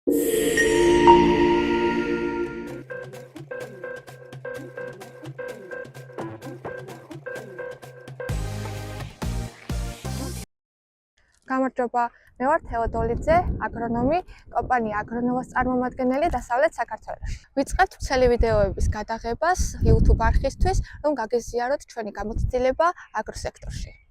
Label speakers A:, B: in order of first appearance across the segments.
A: გამარჯობა, მე ვარ თეოდოლიძე, აგრონომი, კომპანია აგრონოვას წარმომადგენელი დასავლეთ საქართველოში. ვიწყებთ მთელი ვიდეოების გადაღებას YouTube არხისთვის, რომ გაგიზიაროთ ჩვენი გამოცდილება აგროსექტორში.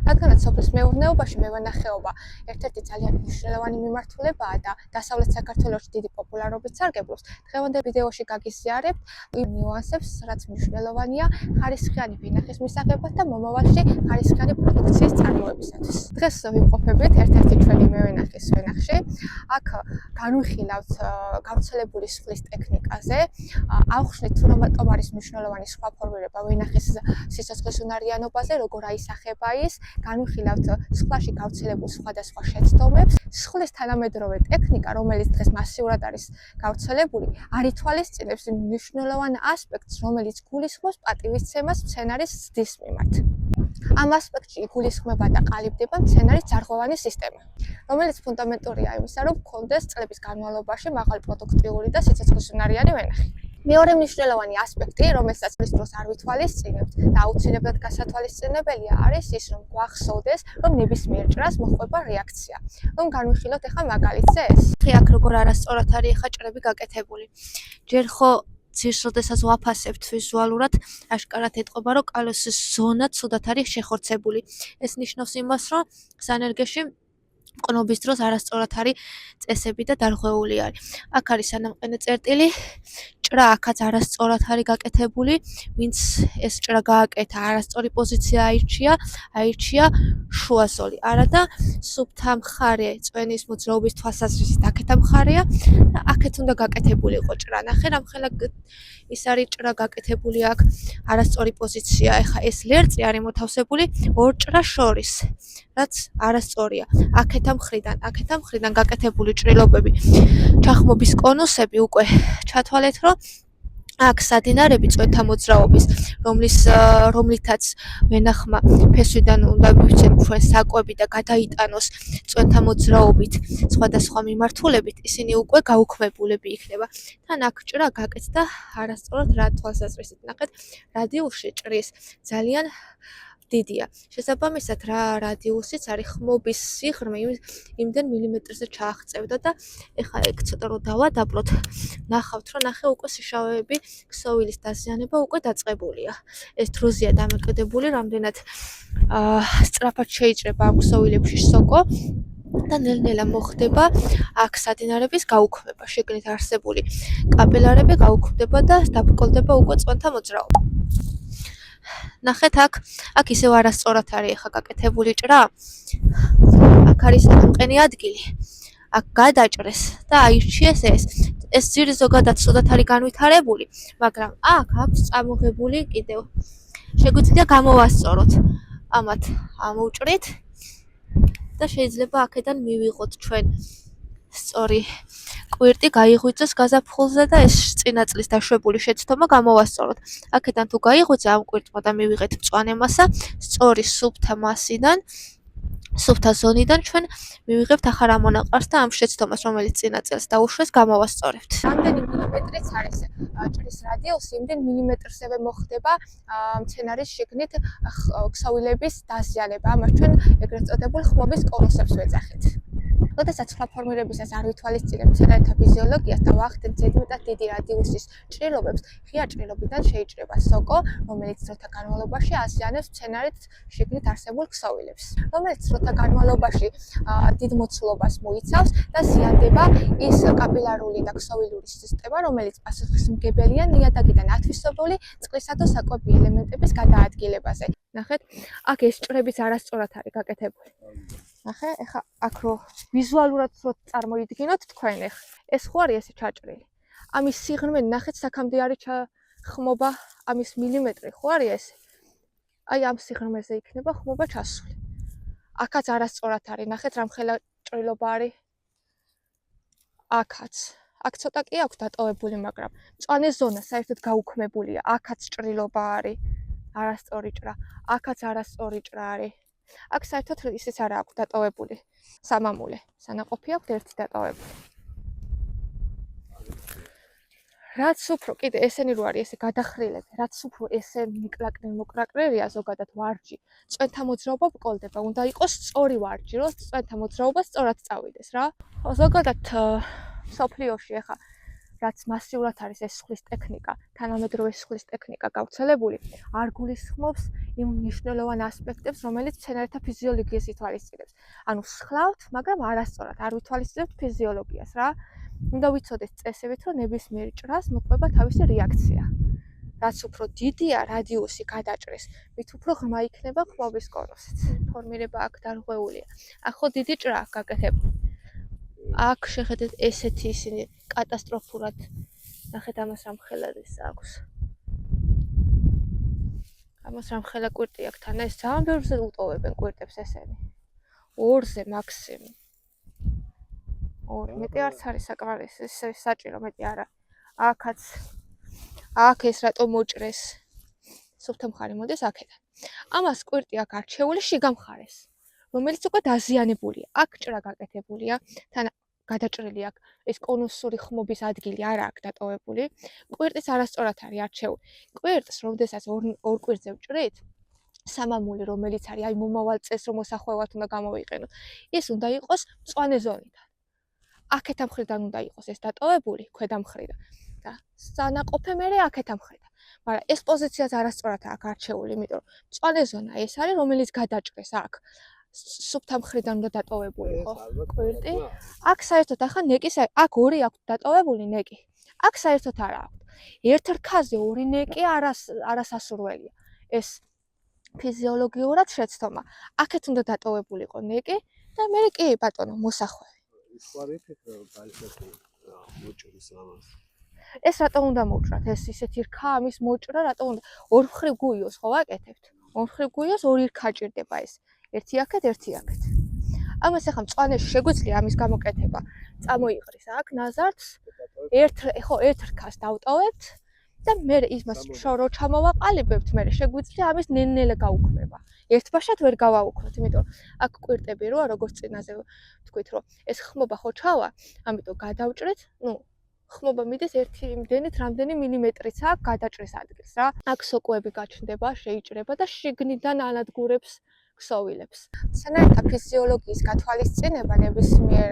A: რადგანაც სოფლის მეურნეობაში მევენახეობა ერთ-ერთი ძალიან მნიშვნელოვანი მიმართულებაა და დასავლეთ საქართველოში დიდი პოპულარობით სარგებლობს, დღევანდელ ვიდეოში გაგიზიარებთ იმ ნიუანსებს, რაც მნიშვნელოვანია ხარისხიანი ვინახის მისაღებად და მომავალში ხარისხიანი პროდუქციის წარმოებისათვის. დღეს ვიმყოფებით ერთ-ერთი ჩვენი მევენახის ვენახში. აქ განვიხილავთ გავრცელებული სხვის ტექნიკაზე, ავხსნით თუ რატომ არის მნიშვნელოვანი სხვა ფორმირება ვენახის სიცოცხლის უნარიანობაზე, როგორ აისახება ის, განვიხილავთ სხვაში გავრცელებულ სხვადასხვა შეცდომებს. სხვის თანამედროვე ტექნიკა, რომელიც დღეს მასიურად არის გავრცელებული, არ ითვალისწინებს იმ მნიშვნელოვან ასპექტს, რომელიც გულისხმობს პატივისცემას მცენარის ზრდის მიმართ. ამ ასპექტში იგულისხმება და ყალიბდება მცენარის ძარღვოვანი სისტემა, რომელიც ფუნდამენტურია იმისა, რომ გქონდეს წლების განმავლობაში მაღალი პროდუქტიული და სიცოცხლისუნარიანი ვენახი. მეორე მნიშვნელოვანი ასპექტი, რომელსაც დროს არ ვითვალისწინებთ და აუცილებლად გასათვალისწინებელია, არის ის, რომ გვახსოვდეს, რომ ნებისმიერ ჭრას მოჰყვება რეაქცია. რომ განვიხილოთ ახლა მაგალითზე ეს. აქ როგორ არასწორად არის ახლა ჭრები გაკეთებული. ჯერ ხო ძირს როდესაც ვაფასებთ ვიზუალურად, აშკარად ეტყობა, რომ კალოსის ზონა ცუდად არის შეხორცებული. ეს ნიშნავს იმას, რომ სანერგეში მყნობის დროს არასწორად არის წესები და დარღვეული არის. აქ არის სანამყენე წერტილი, ჭრა აქაც არასწორად არის გაკეთებული, ვინც ეს ჭრა გააკეთა, არასწორი პოზიცია აირჩია შუა ზოლი. არადა სუფთა მხარე წვენის მოძრაობის თვალსაზრისით აქეთა მხარეა და აქეთ უნდა გაკეთებული იყო ჭრა. ნახე, რამხელა ის არის ჭრა გაკეთებული აქ არასწორი პოზიცია. ეხა ეს ლერწი არის მოთავსებული ორ ჭრას შორის, რაც არასწორია. აქეთა მხრიდან გაკეთებული ჭრილობები, ჩახმობის კონუსები უკვე ჩათვალეთ, რომ აქ სადინარები წვენთა მოძრაობის, რომლითაც ვენახმა ფესვიდან უნდა მივცეთ ჩვენ საკვები და გადაიტანოს წვენთა მოძრაობით სხვადასხვა მიმართულებით, ისინი უკვე გაუქმებულები იქნება. თან აქ ჭრა გაკეთდა არასწორად რა თვალსაზრისით. ნახეთ, რადიუსი ჭრის ძალიან დიდია. შესაბამისად, რა რადიუსიც არის ხმობის სიღრმე იმდენ მილიმეტრზე ჩააღწევდა და ეხლა ეგ ცოტა რომ დავადაბლოთ, ნახავთ, რომ ნახე უკვე სიშავეები, ქსოვილის დაზიანება უკვე დაწყებულია. ეს დროზია დამოკიდებული, რამდენად სწრაფად შეიჭრება ამ ქსოვილებში სოკო და ნელ-ნელა მოხდება აქ სადინარების გაუქმება. შიგნით არსებული კაპილარები გაუქმდება და დაბრკოლდება უკვე წვენთა მოძრაობა. ნახეთ, აქ ისევ არასწორად არის ახლა გაკეთებული ჭრა. აქ არის სანამყენი ადგილი. აქ გადაჭრეს და აირჩიეს ეს. ეს ძირი ზოგადად ცუდად არის განვითარებული, მაგრამ აქ აქვს წამოღებული კიდევ. შეგვიძლია გამოვასწოროთ. ამათ ამოვჭრით და შეიძლება აქედან მივიღოთ ჩვენ სწორი კვირტი, გაიღვიძოს გაზაფხულზე და ეს წინა წლის დაშვებული შეცდომა გამოვასწოროთ. აქედან თუ გაიღვიძა ამ კვირტმა და მივიღეთ მწვანე მასა, სწორი სუფთა ზონიდან ჩვენ მივიღებთ ახალ ამონაყარს და ამ შეცდომას, რომელიც წინა წელს დაუშვეს, გამოვასწორებთ. რამდენი მილიმეტრიც არის ჭრის რადიუსი, იმდენ მილიმეტრზევე მოხდება მცენარის შიგნით ქსოვილების დაზიანება. ამას ჩვენ ეგრეთ წოდებულ ხმობის კონუსებს ვეძახით. როდესაც სხვა ფორმირებისას არ ვითვალისწინებთ მცენარეთა ფიზიოლოგიას და ვახდენთ ზედმეტად დიდი რადიუსის ჭრილობებს, ღია ჭრილობიდან შეიჭრება სოკო, რომელიც დროთა განმავლობაში აზიანებს მცენარის შიგნით არსებულ ქსოვილებს, რომელიც დროთა განმავლობაში დიდ მოცულობას მოიცავს და ზიანდება ის კაპილარული და ქსოვილური სისტემა, რომელიც პასუხისმგებელია ნიადაგიდან ათვისებული წყლისა და საკვები ელემენტების გადაადგილებაზე. ნახეთ, აქ ეს ჭრებიც არასწორად არის გაკეთებული. ნახე, ეხა აქ რო ვიზუალურად რო წარმოიდგინოთ თქვენ ეს ხო არის ესე ჩაჭრილი. ამის სიღრმე ნახეთ, საქამდე არის ხმობა, ამის მილიმეტრი ხო არის ესე. აი ამ სიღრმეზე იქნება ხმობა ჩასული. აქაც არასწორად არის, ნახეთ, რამხელა ჭრილობა არის. აქ ცოტა კი აქვს დატოვებული, მაგრამ მწვანე ზონა საერთოდ გაუქმებულია. აქაც ჭრილობა არის, არასწორი ჭრა. აქაც არასწორი ჭრა არის. აქ საერთოდ ისიც არა აქვს დატოვებული სამამულე. სანაყოფი აქვს ერთი დატოვებული. რაც უფრო კიდე ესენი რო არის ესე გადახრილები, რაც უფრო ესე მოკრაკრილია ზოგადად ვარჯი, წვენთა მოძრაობა ბკოლდება, უნდა იყოს სწორი ვარჯი, რომ წვენთა მოძრაობა სწორად წავიდეს რა. ზოგადად სოფლიოში ახლა რაც მასიურად არის ეს სხვის ტექნიკა, თანამედროვე სხვის ტექნიკა გავრცელებული, არ გულისხმობს იმ მნიშვნელოვან ასპექტებს, რომელიც მცენარეთა ფიზიოლოგიას ითვალისწინებს. ანუ სხლავთ, მაგრამ არასწორად, არ ვითვალისწინებთ ფიზიოლოგიას რა. უნდა ვიცოდეთ წესებით, რომ ნებისმიერ ჭრას მოყვება თავისი რეაქცია. რაც უფრო დიდია რადიუსი გადაჭრის, მით უფრო ღრმა იქნება ხმობის კონუსიც. ფორმირება აქ დარღვეულია. ახლა დიდი ჭრა გაკეთებული. აქ შეხედეთ ესეთი ისინი კატასტროფულად. ნახეთ ამას რამხელადის აქვს. ამას რამხელა კვირტი აქვს თან ეს ძალიან ბევრზე უტოვებენ კვირტებს ესენი. 2-ზე მაქსიმუმ. 2 მეტი არც არის საკმარისი, ესე საჭირო მეტი არა. აქაც აქ ეს რატო მოჭრეს? სუფთა მხარე მოდის აქედან. ამას კვირტი აქ არჩეული შიგა მხარეს, რომელიც უკვე დაზიანებულია. აქ ჭრა გაკეთებულია, თან გადაჭრილი აქ ეს კონუსური ხმობის ადგილი არა აქვს დატოვებული. კვირტის არასწორად არის არჩეული. კვირტს, როდესაც ორ კვირტზე ვჭრით, სამამული, რომელიც არის აი მომავალ წელს რომ მოსახვევად უნდა გამოვიყენოთ, ის უნდა იყოს მწვანე ზონიდან. აქეთა მხრიდან უნდა იყოს ეს დატოვებული, ქვედა მხრიდან. და სანაყოფე მერე აქეთა მხრიდან. მაგრამ ეს პოზიციაც არასწორად აქვს არჩეული, იმიტომ რომ მწვანე ზონა ეს არის, რომელიც გადაჭრეს აქ. სუფთა მხრიდან უნდა დატოვებული ხო? კვირტი. აქ საერთოდ ახლა ნეკის აქ 2 აქვს დატოვებული ნეკი. აქ საერთოდ არა აქვს. ერთ რქაზე 2 ნეკი არასასურველია. ეს ფიზიოლოგიურად შეცდომა. აქეთ უნდა დატოვებულიყო ნეკი და მე კი ბატონო მოსახვევი. ეს რატომ უნდა მოჭრათ? ეს ისეთი რქა ამის მოჭრა რატომ უნდა? ორ მხრივ გუიოს ხო ვაკეთებთ? ორ მხრივ გუიოს 2 რქა ჭირდება ეს. ერთი აქეთ, ერთი აქეთ. ამას ახლა მწვანეში შეგვიძლია ამის გამოკეთება. წამოიყრის აქ ნაზარდს, ერთ რქას დავტოვებთ და მე იმას რო ჩამოვაყალიბებთ, მე შეგვიძლია ამის ნელ-ნელა გაუქმება. ერთბაშად ვერ გავაუქმოთ, იმიტომ რომ აქ კვირტები როა, როგორც წინაზე თქვით, რომ ეს ხმობა ხო ჩავა, ამიტომ გადავჭრით, ხმობა მიდის ერთი იმდენით, რამდენი მილიმეტრიც აქვს გადაჭრის ადგილს რა. აქ სოკოები გაჩნდება, შეიჭრება და შიგნიდან ანადგურებს ქსოვილებს. მცენარეთა ფიზიოლოგიის გათვალისწინება ნებისმიერ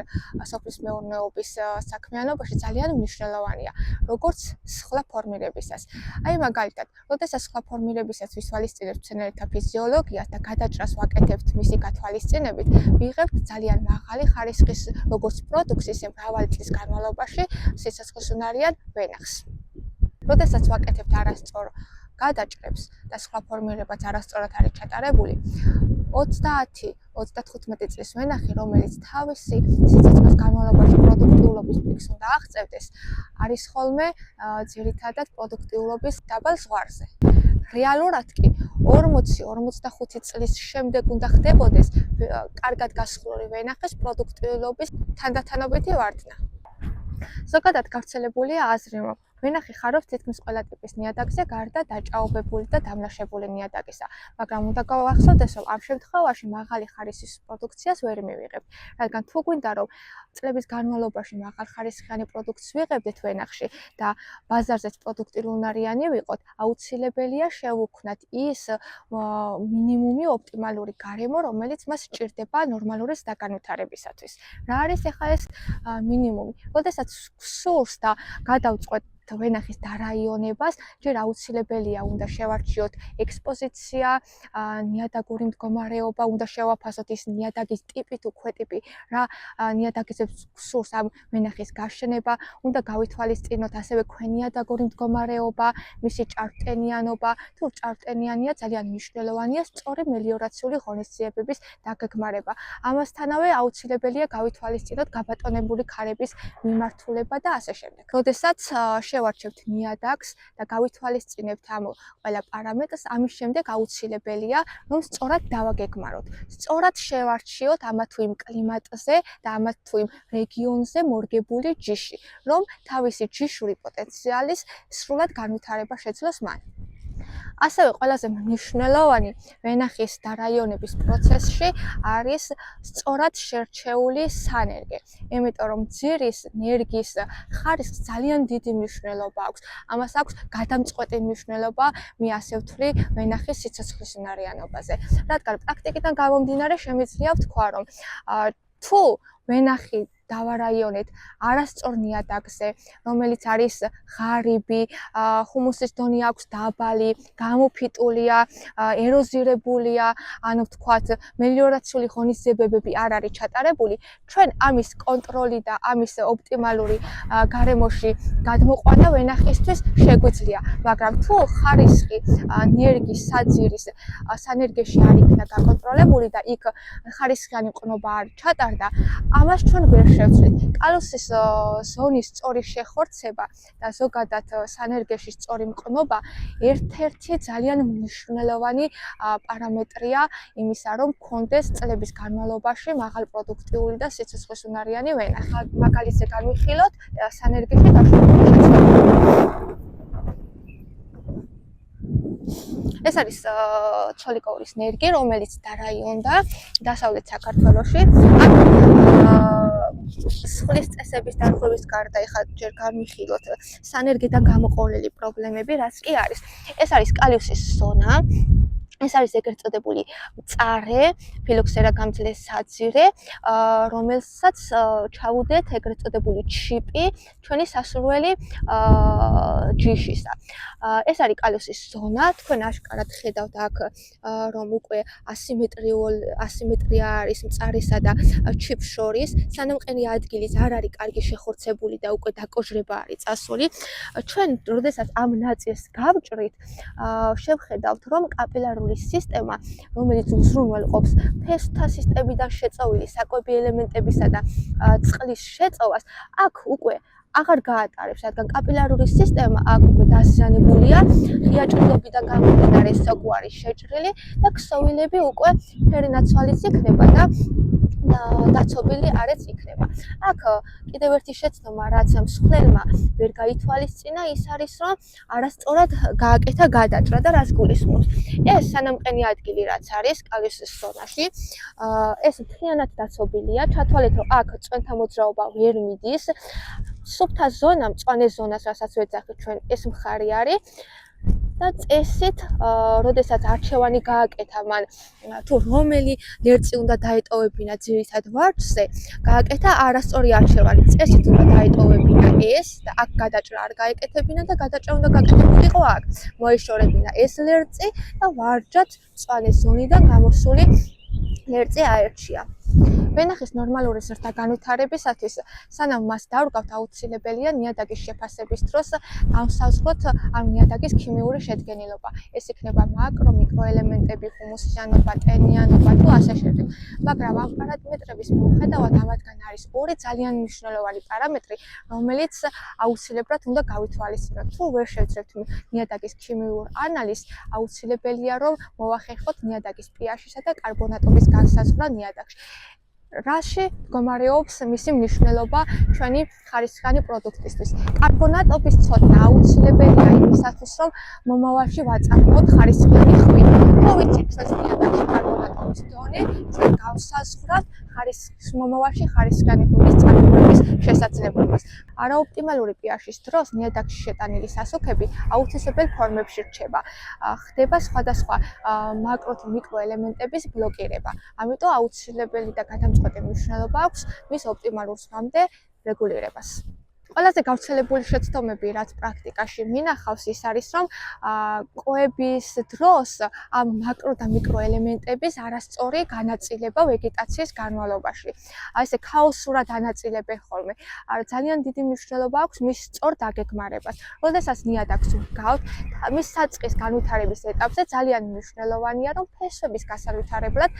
A: სოფლის მეურნეობის საქმიანობაში ძალიან მნიშვნელოვანია, როგორც სხლა ფორმირებისას. აი მაგალითად, როდესაც სხლა ფორმირებისას ვისვალისწინებთ მცენარეთა ფიზიოლოგიას და გადაჭრას ვაკეთებთ მისი გათვალისწინებით, ვიღებთ ძალიან მაღალი ხარისხის როგორც პროდუქტს, ისე მრავალი წლის განმავლობაში სიცოცხლისუნარიან ვენახს. როდესაც ვაკეთებთ არასწორ გადაჭრებს და სხვა ფორმირებაც არასწორად არის ჩატარებული, 30-35 წლის ვენახი, რომელიც თავისი სიცოცხლის განმავლობაში პროდუქტიულობის პიკს უნდა აღწევდეს, არის ხოლმე ძირითადად პროდუქტიულობის დაბალ ზღვარზე. რეალურად კი 40-45 წლის შემდეგ უნდა ხდებოდეს კარგად გასხლული ვენახის პროდუქტიულობის თანდათანობითი ვარდნა. ზოგადად გავრცელებულია აზრი, რომ ვენახი ხარობს თითქმის ყველა ტიპის ნიადაგზე, გარდა დაჭაობებული და დამლაშებული ნიადაგისა, მაგრამ უნდა გავახსოვდეს, რომ ამ შემთხვევაში მაღალი ხარისხის პროდუქციას ვერ მივიღებთ, რადგან თუ გვინდა, რომ წლების განმავლობაში მაღალხარისხიანი პროდუქტს ვიღებდეთ ვენახში და ბაზარზეც პროდუქტიულნარიანი ვიყოთ, აუცილებელია შევუქმნათ ის მინიმუმი ოპტიმალური გარემო, რომელიც მას სჭირდება ნორმალური ზრდაგანვითარებისათვის. რა არის ახლა ეს მინიმუმი? როდესაც სურს და გადავწყვეტ ვენახის დარაიონებას, ჯერ აუცილებელია უნდა შევარჩიოთ ექსპოზიცია, ნიადაგური მდგომარეობა, უნდა შევაფასოთ ის ნიადაგის ტიპი თუ ქვეტიპი, რა ნიადაგზე სურს ამ ვენახის გაშენება, უნდა გავითვალისწინოთ ასევე ქვენიადაგური მდგომარეობა, მისი ჭარბტენიანობა, თუ ჭარბტენიანია ძალიან მნიშვნელოვანია სწორი მელიორაციული ღონისძიებების დაგეგმარება. ამასთანავე აუცილებელია გავითვალისწინოთ გაბატონებული ქარების მიმართულება და ასე შემდეგ. როდესაც შევარჩევთ ნიადაგს და გავითვალისწინებთ ამ ყველა პარამეტრს, ამის შემდეგ აუცილებელია, რომ სწორად დავაგეგმაროთ. სწორად შევარჩიოთ ამა თუ იმ კლიმატზე და ამა თუ იმ რეგიონზე მორგებული ჯიში, რომ თავისი ჯიშური პოტენციალის სრულად განვითარება შეძლოს მან. ასევე ყველაზე მნიშვნელოვანი ვენახის დარაიონების პროცესში არის სწორად შერჩეული სანერგე. იმიტომ რომ ძირის ნერგის ხარისხს ძალიან დიდი მნიშვნელობა აქვს. ამას აქვს გადამწყვეტი მნიშვნელობა, მე ასე ვთვლი, ვენახის სიცოცხლისუნარიანობაზე. რადგან პრაქტიკიდან გამომდინარე შემიძლია ვთქვა, რომ თუ ვენახი დავარაიონეთ არასწორ ნიადაგზე, რომელიც არის ღარიბი, ჰუმუსის დონე აქვს დაბალი, გამოფიტულია, ეროზირებულია, ანუ ვთქვათ, მელიორაციული ღონისძიებები არ არის ჩატარებული, ჩვენ ამის კონტროლი და ამის ოპტიმალური გარემოში გადმოყვანა ვენახისთვის შეგვიძლია, მაგრამ თუ ხარისხი ნერგის საძირის სანერგეში არ იქნა გაკონტროლებული და იქ ხარისხიანი ყნობა არ ჩატარდა, ამას ჩვენ ვერ შევცვლით. კალუსის ზონის სწორი შეხორცება და ზოგადად სანერგეში სწორი მყნობა ერთ-ერთი ძალიან მნიშვნელოვანი პარამეტრია იმისა, რომ გქონდეს წლების განმავლობაში მაღალპროდუქტიული და სიცოცხლისუნარიანი ვენახი. მაგალითზე განვიხილოთ სანერგეში დაშვებული შეცვლილება. ეს არის ცოლიკოვრის ნერგი, რომელიც დარაიონდა დასავლეთ საქართველოში. სხვის წესების დარღვევის გარდა ეხლა ჯერ განვიხილოთ სანერგიდან გამოყოლილი პრობლემები, რაც კი არის. ეს არის კალიუსის ზონა. ეს არის ეგრეთ წოდებული მწარე ფილოქსერა გამძლე საძირე, რომელსაც ჩავუდეთ ეგრეთ წოდებული ჩიპი ჩვენი სასურველი ჯიშისა. ეს არის კალიუსის ზონა, თქვენ აშკარად ხედავთ აქ, რომ უკვე ასიმეტრია არის მწარისა და ჩიპს შორის, სანამყენი ადგილის არ არის კარგი შეხორცებული და უკვე დაკოჟრება არის წასული. ჩვენ, როდესაც ამ ნაწილს გავჭრით, შევხედავთ, რომ კაპილარული სისტემა, რომელიც უზრუნველყოფს ფესვთა სისტემიდან შეწოვილი საკვები ელემენტებისა და წყლის შეწოვას, აქ უკვე აღარ გაატარებს, რადგან კაპილარული სისტემა აქ უკვე დაზიანებულია, ღია ჭრილობიდან გამომდინარე სოკუ არის შეჭრილი და ქსოვილები უკვე ფერინაცვალიც იქნება და დაცობილი არც იქნება. აქ კიდევ ერთი შეცდომა, რაც მსხლელმა ვერ გაითვალისწინა, ის არის, რომ არასწორად გააკეთა გადაჭრა და რას გულისხმობს. ეს სანამყენი ადგილი რაც არის კალიუსის ზონაში, ეს მთლიანად დაცობილია, ჩათვალეთ, რომ აქ წვენთა მოძრაობა ვერ მიდის. სუფთა ზონა, მწვანე ზონას, რასაც ვეძახით ჩვენ, ეს მხარი არის. და წესით, როდესაც არჩევანი გააკეთა მან, თუ რომელი ლერწი უნდა დაეტოვებინა ძირითად ვარჯზე, გააკეთა არასწორი არჩევანი. წესით უნდა დაეტოვებინა ეს და აქ გადაჭრა არ გაეკეთებინა და გადაჭრა უნდა გაკეთებულიყო აქ. მოეშორებინა ეს ლერწი და ვარჯად მწვანე ზონიდან გამოსული ლერწი აერჩია. ვენახის ნორმალური ზრდა განვითარებისათვის, სანამ მას დავრგავთ, აუცილებელია ნიადაგის შეფასების დროს განსაზღვროთ ამ ნიადაგის ქიმიური შედგენილობა. ეს იქნება მაკრო, მიკროელემენტები, ჰუმუსიანობა, ტენიანობა თუ ასე შემდეგ. მაგრამ ამ პარამეტრების მიუხედავად, ამათგან არის ორი ძალიან მნიშვნელოვანი პარამეტრი, რომელიც აუცილებლად უნდა გავითვალისწინოთ. თუ ვერ შევძლებთ ნიადაგის ქიმიურ ანალიზს, აუცილებელია რომ მოვახერხოთ ნიადაგის pH-ისა და კარბონატობის განსაზღვრა ნიადაგში. რაში მდგომარეობს მისი მნიშვნელობა ჩვენი ხარისხიანი პროდუქტისთვის. კარბონატობის ცოდნა აუცილებელია იმისათვის, რომ მომავალში ვაწარმოოთ ხარისხიანი ხვილი. თუ ვიცით ჩვენს ნიადაგში კარბონატობის დონე, ჩვენ გავსაზღვრავთ მომავალში ხარისხიანი ხვილის წარმოების შესაძლებლობას. არაოპტიმალური pH-ის დროს ნიადაგში შეტანილი სასუქები აუთვისებელ ფორმებში რჩება. ხდება სხვადასხვა მაკრო თუ მიკროელემენტების ბლოკირება. ამიტომ აუცილებელი და გადამწყვეტი მნიშვნელობა აქვს მის ოპტიმალურ ზღვამდე რეგულირებას. ყველაზე გავრცელებული შეცდომები, რაც პრაქტიკაში მინახავს, ის არის, რომ ყოების დროს ამ მაკრო და მიკროელემენტების არასწორი განაწილება ვეგეტაციის განმავლობაში. ესე ქაოსურად ანაწილებენ ხოლმე. ძალიან დიდი მნიშვნელობა აქვს მის სწორ დაგეგმარებას. როდესაც ნიადაგს ვგავთ, მის საწყის განვითარების ეტაპზე ძალიან მნიშვნელოვანია, რომ ფესვების გასავითარებლად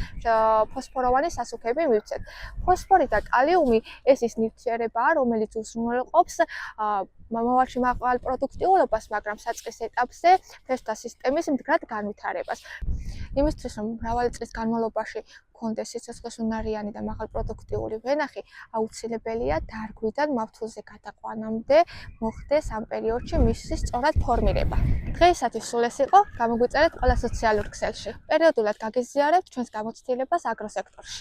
A: ფოსფოროვანი სასუქები მივცეთ. ფოსფორი და კალიუმი ეს ის ნივთიერებაა, რომელიც უზრუნველყოფს აკმაყოფილებს მომავალში მაღალ პროდუქტიულობას, მაგრამ საწყის ეტაპზე თესტთა სისტემის მდგრად განვითარებას. იმისთვის, რომ მრავალი წლის განმავლობაში გქონდეს სიცოცხლესუნარიანი და მაღალპროდუქტიული ვენახი, აუცილებელია დარგვიდან მავთულზე გადაყვანამდე მოხდეს ამ პერიოდში მისი სწორად ფორმირება. დღეისათვის სულ ეს იყო, გამოგვიწერეთ ყველა სოციალურ ქსელში. პერიოდულად გაგიზიარებთ ჩვენს გამოცდილებას აგროსექტორში.